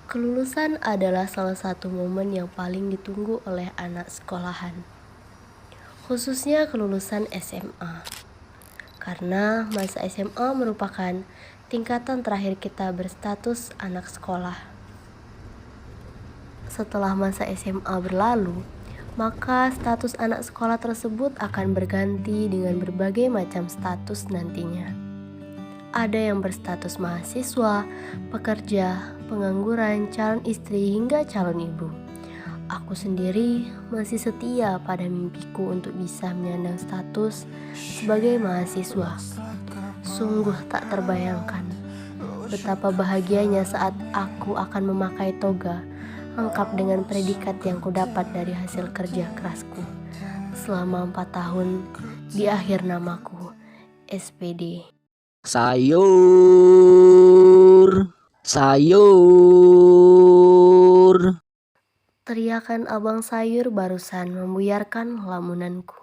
Kelulusan adalah salah satu momen yang paling ditunggu oleh anak sekolahan, khususnya kelulusan SMA. Karena masa SMA merupakan tingkatan terakhir kita berstatus anak sekolah. Setelah masa SMA berlalu, maka status anak sekolah tersebut akan berganti dengan berbagai macam status nantinya. Ada yang berstatus mahasiswa, pekerja, pengangguran, calon istri, hingga calon ibu. Aku sendiri masih setia pada mimpiku untuk bisa menyandang status sebagai mahasiswa. Sungguh tak terbayangkan betapa bahagianya saat aku akan memakai toga lengkap dengan predikat yang kudapat dari hasil kerja kerasku selama 4 tahun di akhir namaku, SPD. Sayur, sayur. Teriakan abang sayur barusan membuyarkan lamunanku.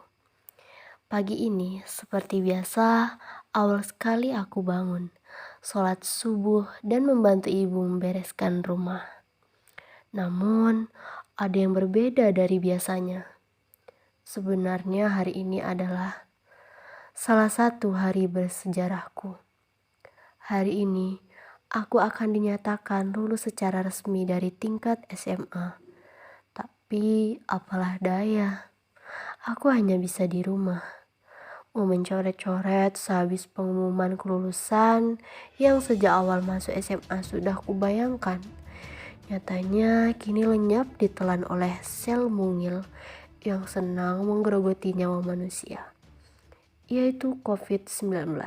Pagi ini, seperti biasa, awal sekali aku bangun, sholat subuh dan membantu ibu membereskan rumah. Namun, ada yang berbeda dari biasanya. Sebenarnya hari ini adalah salah satu hari bersejarahku. Hari ini, aku akan dinyatakan lulus secara resmi dari tingkat SMA. Tapi apalah daya, aku hanya bisa di rumah, mau mencoret-coret sehabis pengumuman kelulusan yang sejak awal masuk SMA sudah kubayangkan. Nyatanya kini lenyap ditelan oleh sel mungil yang senang menggerogoti nyawa manusia, yaitu COVID-19.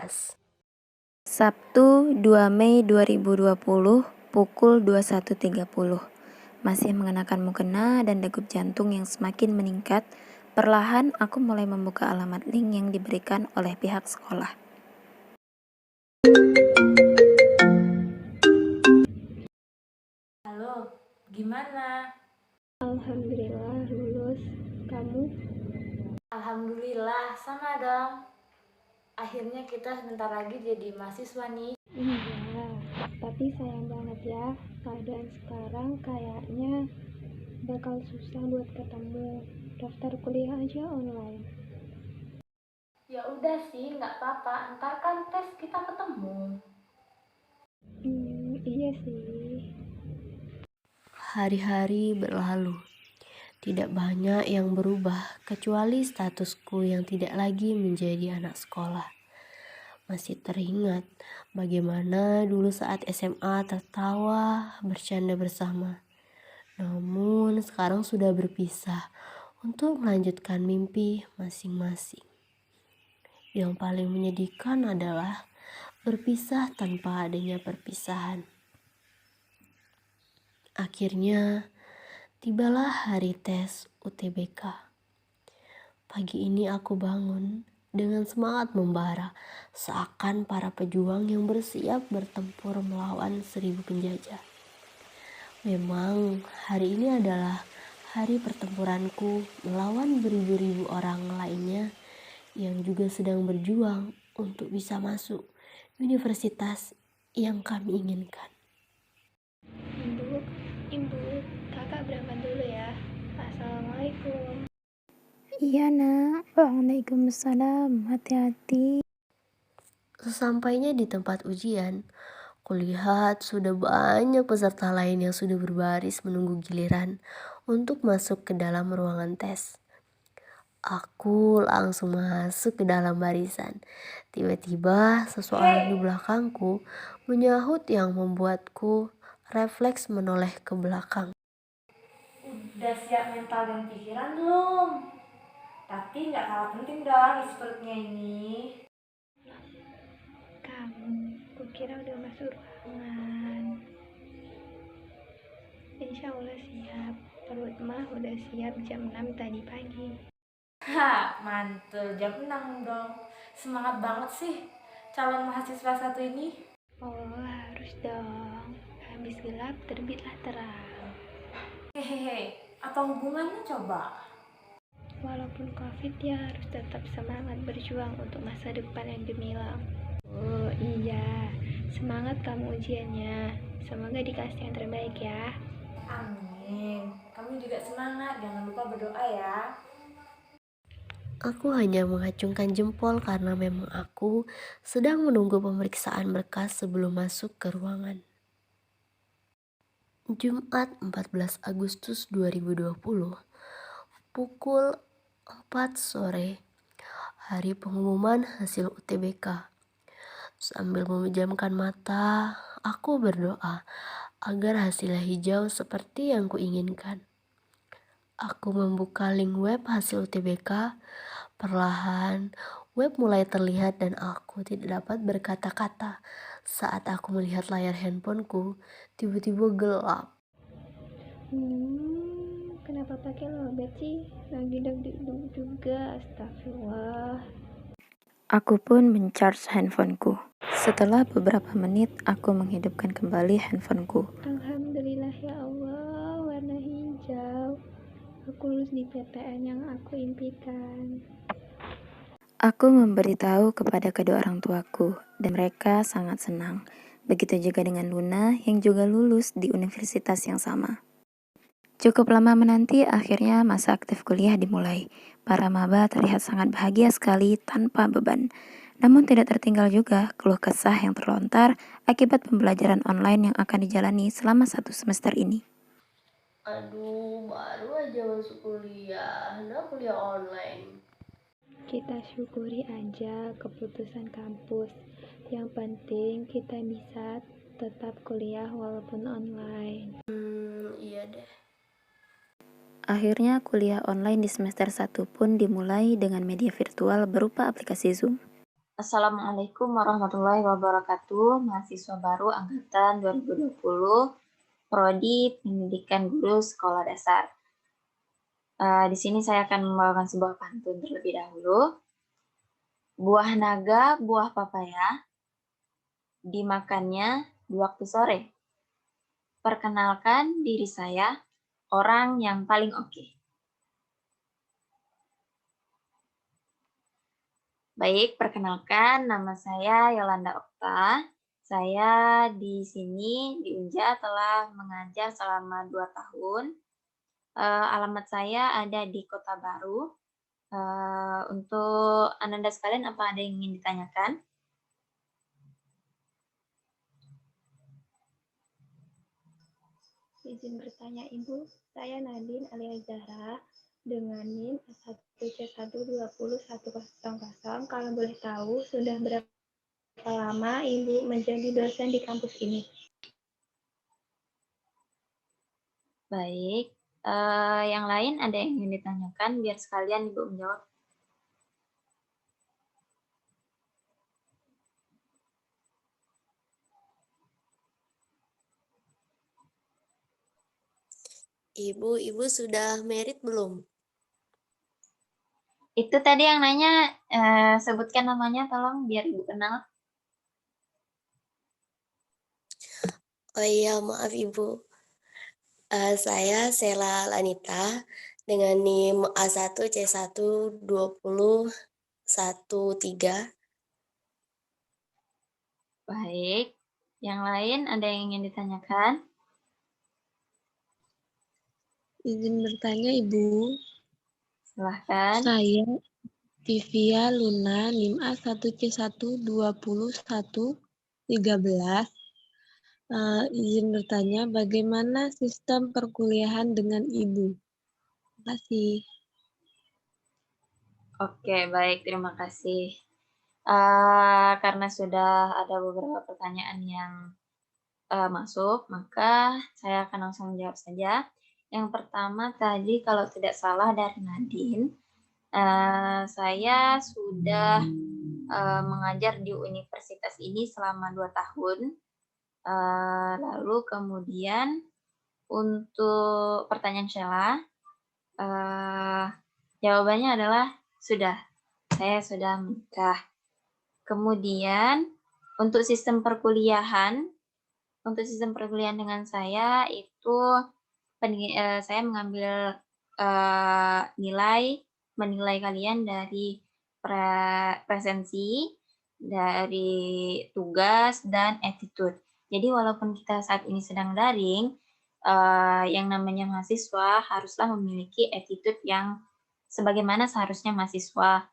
Sabtu 2 Mei 2020 pukul 21.30. Masih mengenakan mukena dan degup jantung yang semakin meningkat, perlahan aku mulai membuka alamat link yang diberikan oleh pihak sekolah. Halo, gimana? Alhamdulillah lulus. Kamu? Alhamdulillah, sama dong. Akhirnya kita sebentar lagi jadi mahasiswa nih. Iya, tapi sayang banget ya, keadaan sekarang kayaknya bakal susah buat ketemu. Daftar kuliah aja online. Ya udah sih, nggak apa-apa. Ntar kan tes kita ketemu. Iya sih. Hari-hari berlalu. Tidak banyak yang berubah kecuali statusku yang tidak lagi menjadi anak sekolah. Masih teringat bagaimana dulu saat SMA tertawa, bercanda bersama. Namun sekarang sudah berpisah untuk melanjutkan mimpi masing-masing. Yang paling menyedihkan adalah berpisah tanpa adanya perpisahan. Akhirnya tibalah hari tes UTBK. Pagi ini aku bangun dengan semangat membara, seakan para pejuang yang bersiap bertempur melawan 1000 penjajah. Memang hari ini adalah hari pertempuranku melawan beribu-ribu orang lainnya yang juga sedang berjuang untuk bisa masuk universitas yang kami inginkan. Ibu, kakak berangkat dulu ya. Assalamualaikum. Iya nak, waalaikumsalam, hati-hati. Sesampainya di tempat ujian, kulihat sudah banyak peserta lain yang sudah berbaris menunggu giliran untuk masuk ke dalam ruangan tes. Aku langsung masuk ke dalam barisan. Tiba-tiba seseorang di belakangku menyahut yang membuatku refleks menoleh ke belakang. Udah siap mental dan pikiran belum? Tapi nggak kalah penting dong isi perutnya ini. Kamu, kukira udah masuk ruangan. Insya Allah siap. Perut mah udah siap jam 6 tadi pagi. Mantul, jam 6 dong. Semangat banget sih calon mahasiswa satu ini. Oh, harus dong. Habis gelap terbitlah terang. Hehehe, apa hubungannya coba? Walaupun COVID ya harus tetap semangat berjuang untuk masa depan yang gemilang. Oh iya, semangat kamu ujiannya. Semoga dikasih yang terbaik ya. Amin. Kamu juga semangat, jangan lupa berdoa ya. Aku hanya mengacungkan jempol karena memang aku sedang menunggu pemeriksaan berkas sebelum masuk ke ruangan. Jumat 14 Agustus 2020, pukul 4 sore, hari pengumuman hasil UTBK. Sambil memejamkan mata, aku berdoa agar hasilnya hijau seperti yang kuinginkan. Aku membuka link web hasil UTBK. Perlahan, web mulai terlihat dan aku tidak dapat berkata-kata. Saat aku melihat layar handphoneku, tiba-tiba gelap. Kenapa pakai lowbat sih? Lagi deg-deg juga, astagfirullah. Aku pun mencharge handphoneku. Setelah beberapa menit, aku menghidupkan kembali handphoneku. Alhamdulillah ya Allah, warna hijau. Aku lulus di PTN yang aku impikan. Aku memberitahu kepada kedua orang tuaku, dan mereka sangat senang. Begitu juga dengan Luna yang juga lulus di universitas yang sama. Cukup lama menanti, akhirnya masa aktif kuliah dimulai. Para maba terlihat sangat bahagia sekali tanpa beban. Namun tidak tertinggal juga keluh kesah yang terlontar akibat pembelajaran online yang akan dijalani selama 1 semester ini. Aduh, baru aja masuk kuliah, nah kuliah online. Kita syukuri aja keputusan kampus. Yang penting kita bisa tetap kuliah walaupun online. Iya deh. Akhirnya kuliah online di semester 1 pun dimulai dengan media virtual berupa aplikasi Zoom. Assalamualaikum warahmatullahi wabarakatuh. Mahasiswa baru angkatan 2020, Prodi Pendidikan Guru Sekolah Dasar. Di sini saya akan membawakan sebuah pantun terlebih dahulu. Buah naga, buah papaya, dimakannya di waktu sore. Perkenalkan diri saya, orang yang paling oke. Baik, perkenalkan nama saya Yolanda Okta. Saya di sini di Unja telah mengajar selama 2 tahun. Alamat saya ada di Kota Baru. Untuk Ananda sekalian, apa ada yang ingin ditanyakan? Izin bertanya Ibu, saya Nadine alias Zahra dengan NIM 1C12010. Kalau boleh tahu, sudah berapa lama Ibu menjadi dosen di kampus ini? Baik, yang lain ada yang ingin ditanyakan biar sekalian Ibu menjawab. Ibu sudah merit belum? Itu tadi yang nanya, sebutkan namanya tolong biar Ibu kenal. Oh iya, maaf Ibu. Saya Sela Lanita dengan NIM A1C12013. Baik, yang lain ada yang ingin ditanyakan? Izin bertanya Ibu, Silahkan. saya Tivia Luna NIM A1C12013. Izin bertanya bagaimana sistem perkuliahan dengan Ibu? Terima kasih. Oke, baik, terima kasih. Karena sudah ada beberapa pertanyaan yang masuk, maka saya akan langsung menjawab saja. Yang pertama tadi kalau tidak salah dari Nadine, saya sudah mengajar di universitas ini selama 2 tahun. Lalu kemudian untuk pertanyaan Sheila, jawabannya adalah sudah. Saya sudah menikah. Kemudian untuk sistem perkuliahan dengan saya itu saya mengambil menilai kalian dari presensi, dari tugas dan attitude. Jadi walaupun kita saat ini sedang daring, yang namanya mahasiswa haruslah memiliki attitude yang sebagaimana seharusnya mahasiswa,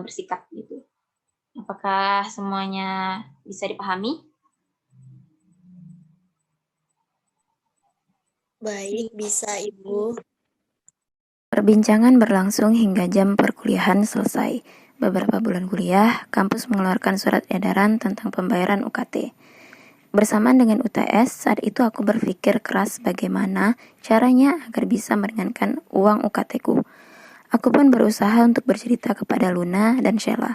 bersikap gitu. Apakah semuanya bisa dipahami? Baik, bisa Ibu. Perbincangan berlangsung hingga jam perkuliahan selesai. Beberapa bulan kuliah, kampus mengeluarkan surat edaran tentang pembayaran UKT. Bersamaan dengan UTS, saat itu aku berpikir keras bagaimana caranya agar bisa meringankan uang UKT-ku. Aku pun berusaha untuk bercerita kepada Luna dan Sheila.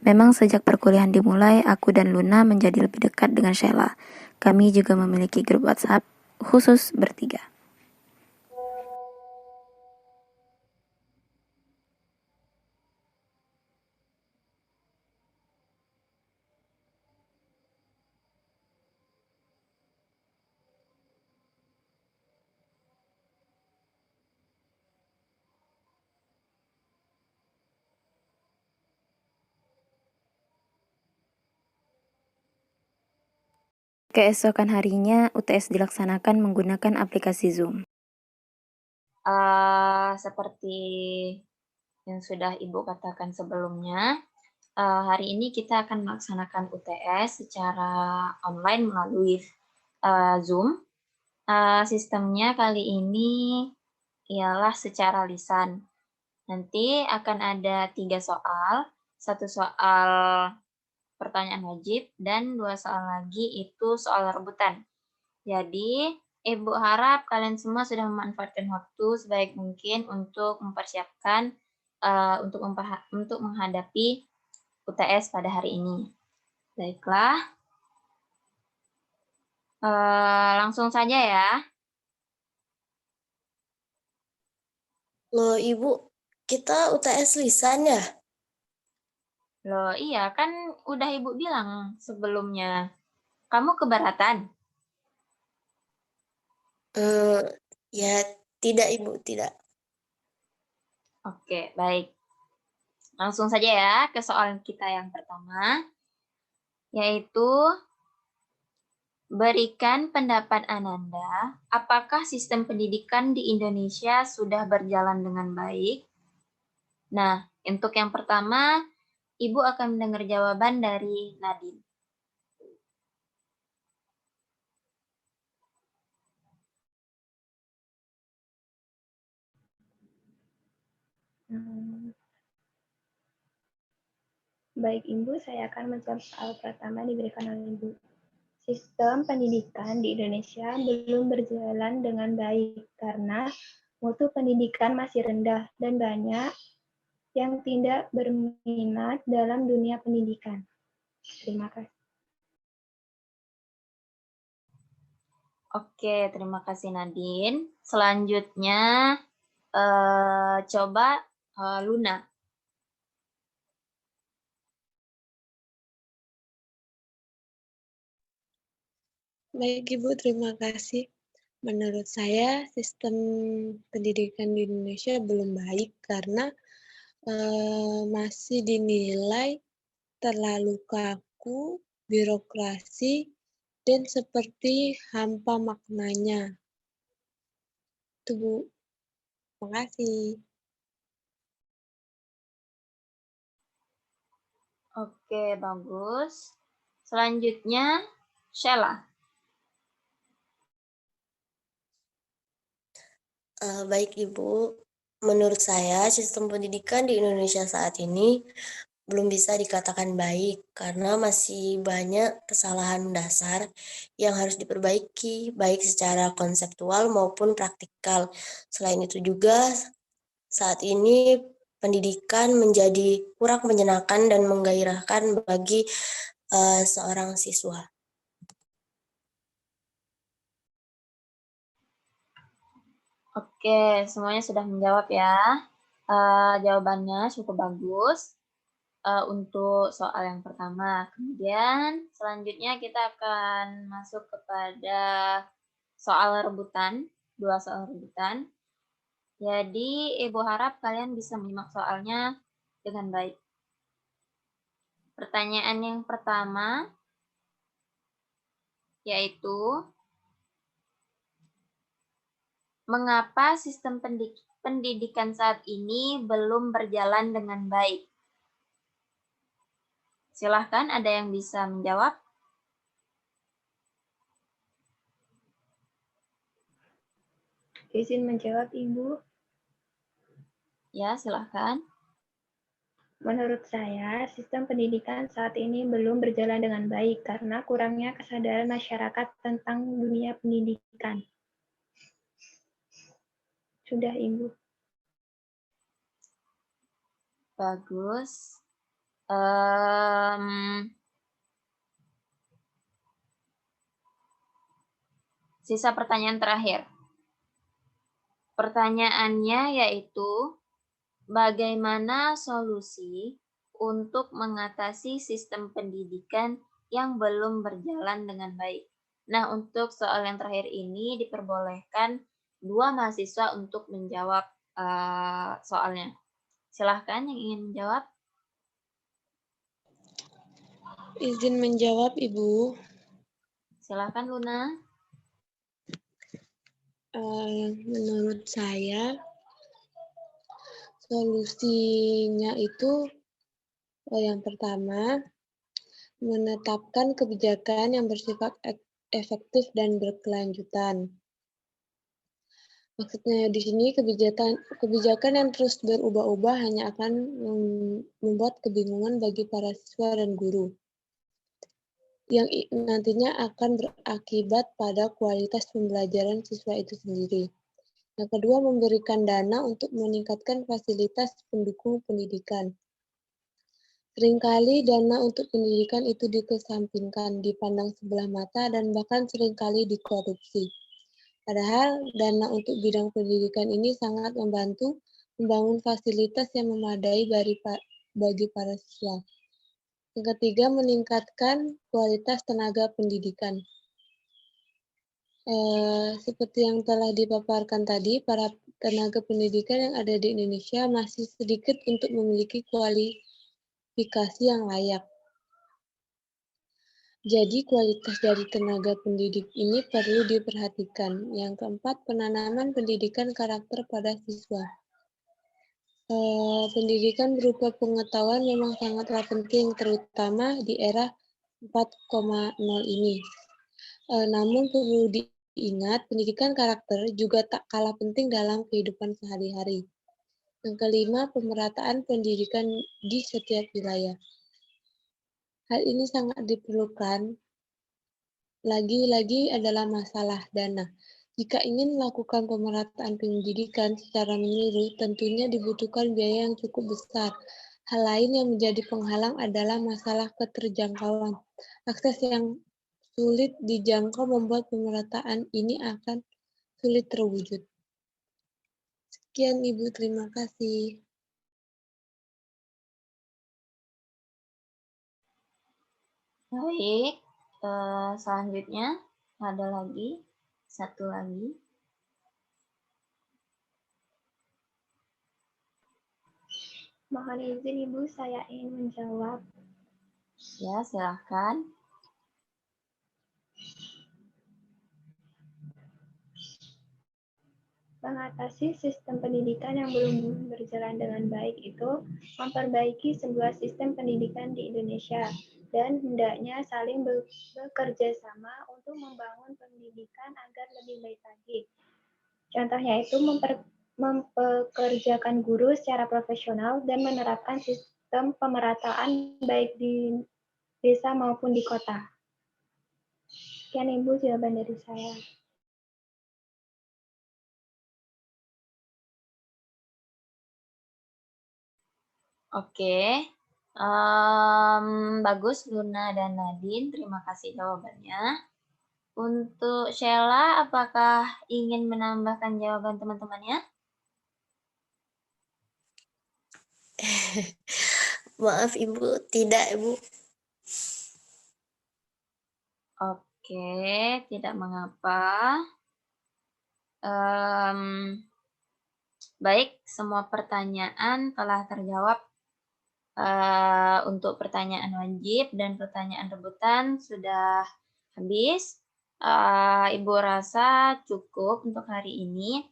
Memang sejak perkuliahan dimulai, aku dan Luna menjadi lebih dekat dengan Sheila. Kami juga memiliki grup WhatsApp khusus bertiga. Keesokan harinya, UTS dilaksanakan menggunakan aplikasi Zoom. Seperti yang sudah Ibu katakan sebelumnya, hari ini kita akan melaksanakan UTS secara online melalui Zoom. Sistemnya kali ini ialah secara lisan. Nanti akan ada 3 soal, 1 soal pertanyaan wajib, dan 2 soal lagi itu soal rebutan. Jadi, Ibu harap kalian semua sudah memanfaatkan waktu sebaik mungkin untuk mempersiapkan untuk menghadapi UTS pada hari ini. Baiklah, langsung saja ya. Loh Ibu, kita UTS lisan ya? Loh, iya kan udah Ibu bilang sebelumnya. Kamu keberatan? Ya tidak Ibu, tidak. Oke, baik. Langsung saja ya ke soal kita yang pertama, yaitu berikan pendapat Ananda, apakah sistem pendidikan di Indonesia sudah berjalan dengan baik? Nah, untuk yang pertama, Ibu akan mendengar jawaban dari Nadine. Baik Ibu, saya akan menjawab soal pertama diberikan oleh Ibu. Sistem pendidikan di Indonesia belum berjalan dengan baik karena mutu pendidikan masih rendah dan banyak yang tidak berminat dalam dunia pendidikan. Terima kasih. Oke, terima kasih Nadine. Selanjutnya, coba Luna. Baik Ibu, terima kasih. Menurut saya, sistem pendidikan di Indonesia belum baik karena masih dinilai terlalu kaku, birokrasi, dan seperti hampa maknanya. Itu Bu. Terima kasih. Oke, bagus. Selanjutnya, Sheila. Baik Ibu, menurut saya sistem pendidikan di Indonesia saat ini belum bisa dikatakan baik karena masih banyak kesalahan dasar yang harus diperbaiki, baik secara konseptual maupun praktikal. Selain itu juga, saat ini pendidikan menjadi kurang menyenangkan dan menggairahkan bagi seorang siswa. Oke, semuanya sudah menjawab ya. Jawabannya cukup bagus untuk soal yang pertama. Kemudian selanjutnya kita akan masuk kepada soal rebutan, 2 soal rebutan. Jadi Ibu harap kalian bisa menyimak soalnya dengan baik. Pertanyaan yang pertama, yaitu mengapa sistem pendidikan saat ini belum berjalan dengan baik? Silahkan, ada yang bisa menjawab? Izin menjawab, Ibu. Ya, silahkan. Menurut saya, sistem pendidikan saat ini belum berjalan dengan baik karena kurangnya kesadaran masyarakat tentang dunia pendidikan. Sudah, Ibu. Bagus. Sisa pertanyaan terakhir. Pertanyaannya yaitu, bagaimana solusi untuk mengatasi sistem pendidikan yang belum berjalan dengan baik? Nah, untuk soal yang terakhir ini diperbolehkan 2 mahasiswa untuk menjawab soalnya. Silahkan yang ingin menjawab. Izin menjawab, Ibu. Silahkan, Luna. Menurut saya, solusinya itu yang pertama, menetapkan kebijakan yang bersifat efektif dan berkelanjutan. Maksudnya di sini kebijakan yang terus berubah-ubah hanya akan membuat kebingungan bagi para siswa dan guru, yang nantinya akan berakibat pada kualitas pembelajaran siswa itu sendiri. Yang kedua, memberikan dana untuk meningkatkan fasilitas pendukung pendidikan. Seringkali dana untuk pendidikan itu dikesampingkan, dipandang sebelah mata, dan bahkan seringkali dikorupsi. Padahal dana untuk bidang pendidikan ini sangat membantu membangun fasilitas yang memadai bagi para siswa. Yang ketiga, meningkatkan kualitas tenaga pendidikan. Seperti yang telah dipaparkan tadi, para tenaga pendidikan yang ada di Indonesia masih sedikit untuk memiliki kualifikasi yang layak. Jadi kualitas dari tenaga pendidik ini perlu diperhatikan. Yang keempat, penanaman pendidikan karakter pada siswa. Pendidikan berupa pengetahuan memang sangatlah penting, terutama di era 4.0 ini. Namun perlu diingat, pendidikan karakter juga tak kalah penting dalam kehidupan sehari-hari. Yang kelima, pemerataan pendidikan di setiap wilayah. Hal ini sangat diperlukan. Lagi-lagi adalah masalah dana. Jika ingin melakukan pemerataan pendidikan secara menyeluruh, tentunya dibutuhkan biaya yang cukup besar. Hal lain yang menjadi penghalang adalah masalah keterjangkauan. Akses yang sulit dijangkau membuat pemerataan ini akan sulit terwujud. Sekian, Ibu. Terima kasih. Baik. Selanjutnya ada lagi, satu lagi. Mohon izin, Ibu, saya ingin menjawab. Ya, silahkan. Mengatasi sistem pendidikan yang belum berjalan dengan baik itu memperbaiki sebuah sistem pendidikan di Indonesia dan hendaknya saling bekerja sama untuk membangun pendidikan agar lebih baik lagi. Contohnya itu mempekerjakan guru secara profesional dan menerapkan sistem pemerataan baik di desa maupun di kota. Sekian, Ibu, jawaban dari saya. Oke. Bagus, Luna dan Nadine. Terima kasih jawabannya. Untuk Sheila, apakah ingin menambahkan jawaban teman-temannya? Maaf Ibu, tidak Ibu. Oke, tidak mengapa. Baik, semua pertanyaan telah terjawab. Untuk pertanyaan wajib dan pertanyaan rebutan sudah habis. Ibu rasa cukup untuk hari ini.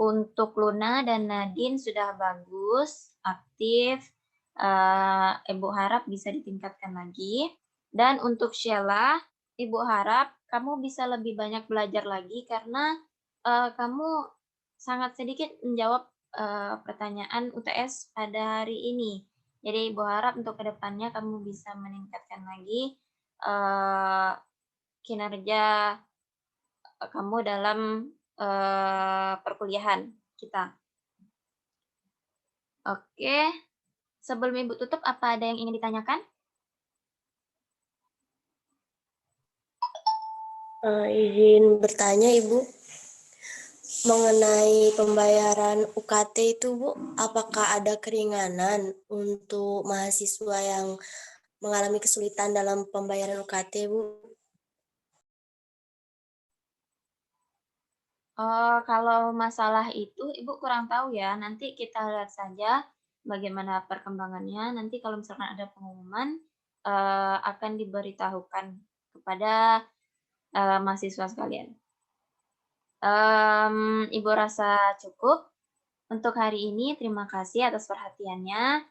Untuk Luna dan Nadine sudah bagus, aktif, Ibu harap bisa ditingkatkan lagi. Dan untuk Sheila, Ibu harap kamu bisa lebih banyak belajar lagi karena, kamu sangat sedikit menjawab, pertanyaan UTS pada hari ini. Jadi Ibu harap untuk kedepannya kamu bisa meningkatkan lagi, eee, kinerja kamu dalam, perkuliahan kita. Oke, sebelum Ibu tutup, apa ada yang ingin ditanyakan? Izin bertanya Ibu, mengenai pembayaran UKT itu Bu, apakah ada keringanan untuk mahasiswa yang mengalami kesulitan dalam pembayaran UKT Bu? Kalau masalah itu Ibu kurang tahu ya, nanti kita lihat saja bagaimana perkembangannya. Nanti kalau misalkan ada pengumuman, akan diberitahukan kepada, mahasiswa sekalian. Ibu rasa cukup untuk hari ini. Terima kasih atas perhatiannya.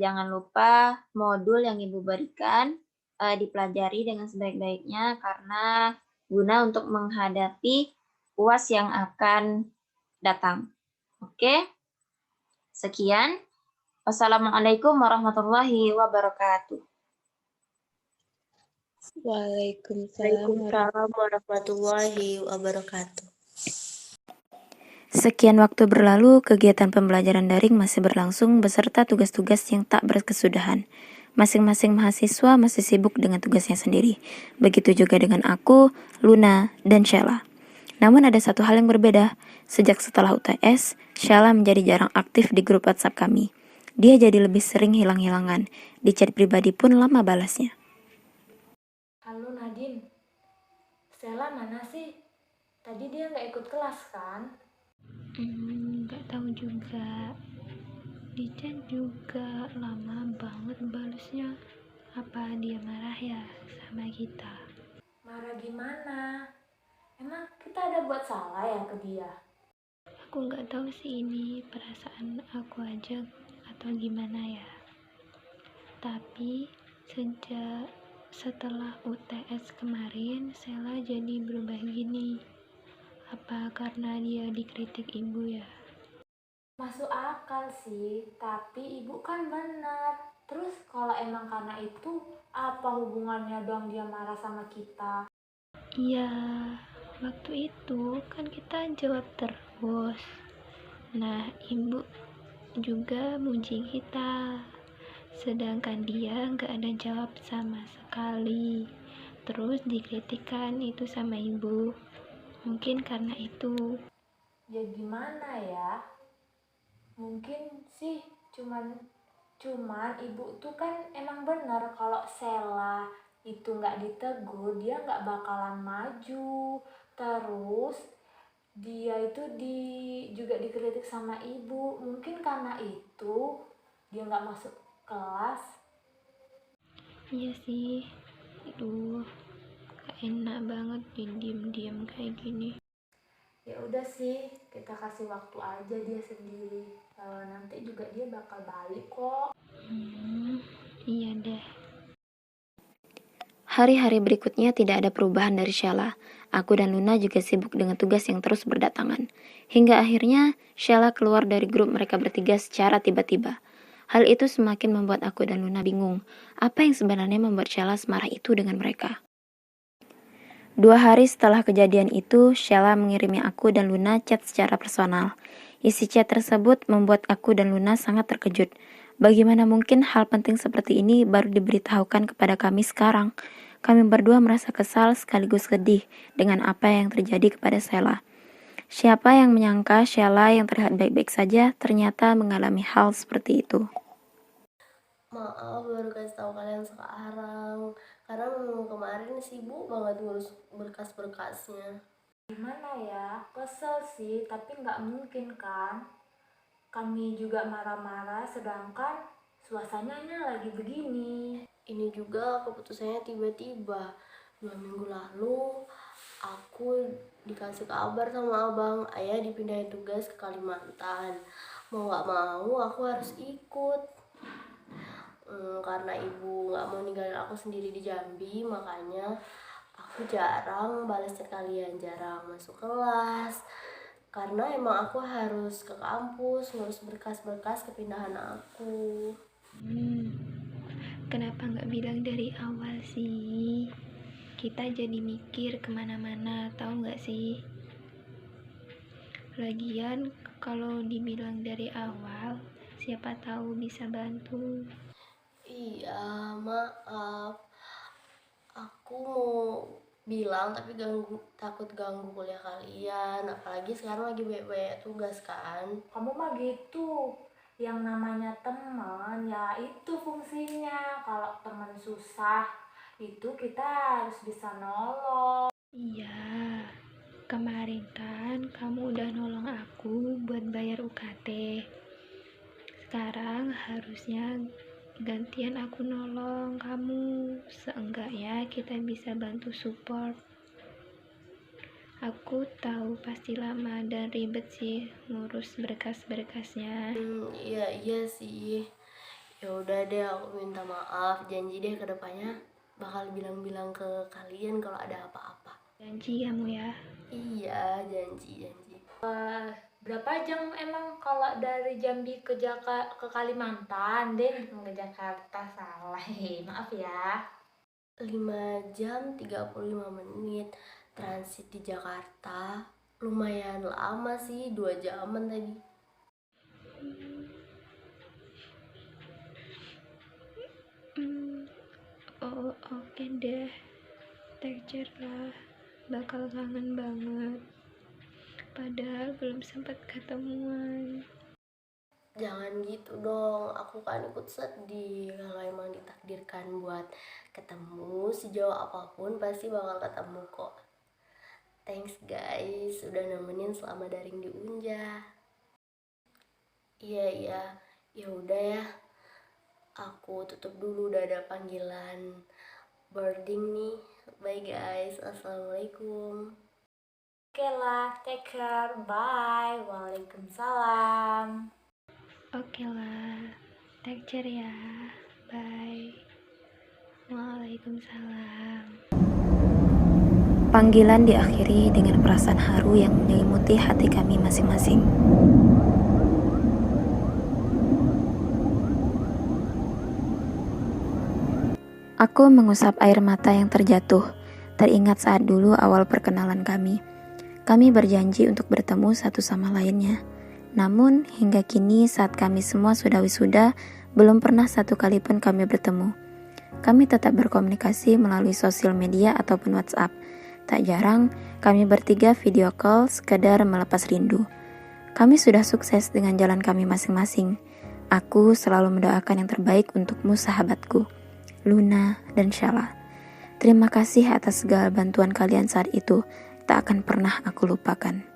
Jangan lupa modul yang Ibu berikan, dipelajari dengan sebaik-baiknya karena guna untuk menghadapi UAS yang akan datang. Oke, sekian. Wassalamualaikum warahmatullahi wabarakatuh. Waalaikumsalam Waalaikumsalam warahmatullahi wabarakatuh. Sekian waktu berlalu, kegiatan pembelajaran daring masih berlangsung beserta tugas-tugas yang tak berkesudahan. Masing-masing mahasiswa masih sibuk dengan tugasnya sendiri. Begitu juga dengan aku, Luna, dan Sheila. Namun ada satu hal yang berbeda. Sejak setelah UTS, Sheila menjadi jarang aktif di grup WhatsApp kami. Dia jadi lebih sering hilang-hilangan. Di chat pribadi pun lama balasnya. Halo Nadine, Stella mana sih? Tadi dia nggak ikut kelas kan? Nggak tahu juga. Di chat juga lama banget balasnya. Apa dia marah ya sama kita? Marah gimana? Emang kita ada buat salah ya ke dia? Aku nggak tahu sih ini perasaan aku aja atau gimana ya. Tapi setelah UTS kemarin, Sela jadi berubah gini. Apa karena dia dikritik ibu ya? Masuk akal sih, tapi ibu kan benar. Terus kalau emang karena itu, apa hubungannya dong dia marah sama kita? Iya, waktu itu kan kita jawab terus. Nah, ibu juga muji kita. Sedangkan dia nggak ada jawab sama sekali. Terus dikritikan itu sama ibu. Mungkin karena itu. Ya gimana ya? Mungkin sih cuman ibu tuh kan emang benar kalau Sela itu nggak ditegur dia nggak bakalan maju. Terus dia itu juga dikritik sama ibu. Mungkin karena itu dia nggak masuk kelas. Iya sih. Aduh, gak enak banget diem-diem kayak gini. Ya udah sih, kita kasih waktu aja dia sendiri. Nanti juga dia bakal balik kok. Iya deh. Hari-hari berikutnya tidak ada perubahan dari Sheila. Aku dan Luna juga sibuk dengan tugas yang terus berdatangan. Hingga akhirnya, Sheila keluar dari grup mereka bertiga secara tiba-tiba. Hal itu semakin membuat aku dan Luna bingung. Apa yang sebenarnya membuat Sheila semarah itu dengan mereka? 2 hari setelah kejadian itu, Sheila mengirimi aku dan Luna chat secara personal. Isi chat tersebut membuat aku dan Luna sangat terkejut. Bagaimana mungkin hal penting seperti ini baru diberitahukan kepada kami sekarang? Kami berdua merasa kesal sekaligus sedih dengan apa yang terjadi kepada Sheila. Siapa yang menyangka Sheila yang terlihat baik-baik saja ternyata mengalami hal seperti itu. Maaf baru kasih tahu kalian sekarang, karena memang kemarin sibuk banget ngurus berkas-berkasnya. Gimana ya, kesel sih, tapi nggak mungkin kan. Kami juga marah-marah, sedangkan suasananya lagi begini. Ini juga keputusannya tiba-tiba. 2 minggu lalu aku dikasih kabar sama abang, ayah dipindahin tugas ke Kalimantan. Mau gak mau aku harus ikut. Karena ibu gak mau ninggalin aku sendiri di Jambi, makanya aku jarang balas chat kalian, jarang masuk kelas. Karena emang aku harus ke kampus ngurus berkas-berkas kepindahan aku. Kenapa nggak bilang dari awal sih? Kita jadi mikir kemana-mana, tahu nggak sih? Lagian kalau dibilang dari awal, siapa tahu bisa bantu. Iya, maaf. Aku mau bilang tapi takut ganggu kuliah kalian. Apalagi sekarang lagi banyak tugas kan. Kamu mah gitu. Yang namanya teman ya itu fungsinya. Kalau teman susah itu kita harus bisa nolong. Iya, kemarin kan kamu udah nolong aku buat bayar UKT. Sekarang harusnya gantian aku nolong kamu. Seenggaknya kita bisa bantu support. Aku tahu pasti lama dan ribet sih ngurus berkas-berkasnya. Iya sih. Ya udah deh, aku minta maaf. Janji deh kedepannya bakal bilang-bilang ke kalian kalau ada apa-apa. Janji kamu ya. Iya, janji. Berapa jam emang kalau dari Jambi ke Kalimantan deh, bukan ke Jakarta, salah. Maaf ya. 5 jam 35 menit transit di Jakarta. Lumayan lama sih, 2 jaman tadi. Oke deh. Take care lah. Bakal kangen banget. Padahal belum sempat ketemuan. Jangan gitu dong, aku kan ikut sedih. Kalau emang ditakdirkan buat ketemu sejauh apapun pasti bakal ketemu kok. Thanks guys, udah nemenin selama daring di Unja. Iya, ya udah ya. Aku tutup dulu, udah ada panggilan boarding nih. Bye guys, assalamualaikum. Oke lah, take care, bye, waalaikumsalam. Oke lah, take care ya. Bye. Waalaikumsalam. Panggilan diakhiri dengan perasaan haru yang menyelimuti hati kami masing-masing. Aku mengusap air mata yang terjatuh, teringat saat dulu awal perkenalan kami. Kami berjanji untuk bertemu satu sama lainnya. Namun, hingga kini saat kami semua sudah wisuda, belum pernah satu kali pun kami bertemu. Kami tetap berkomunikasi melalui sosial media ataupun WhatsApp. Tak jarang, kami bertiga video call sekedar melepas rindu. Kami sudah sukses dengan jalan kami masing-masing. Aku selalu mendoakan yang terbaik untukmu sahabatku, Luna dan Shala. Terima kasih atas segala bantuan kalian saat itu, tak akan pernah aku lupakan.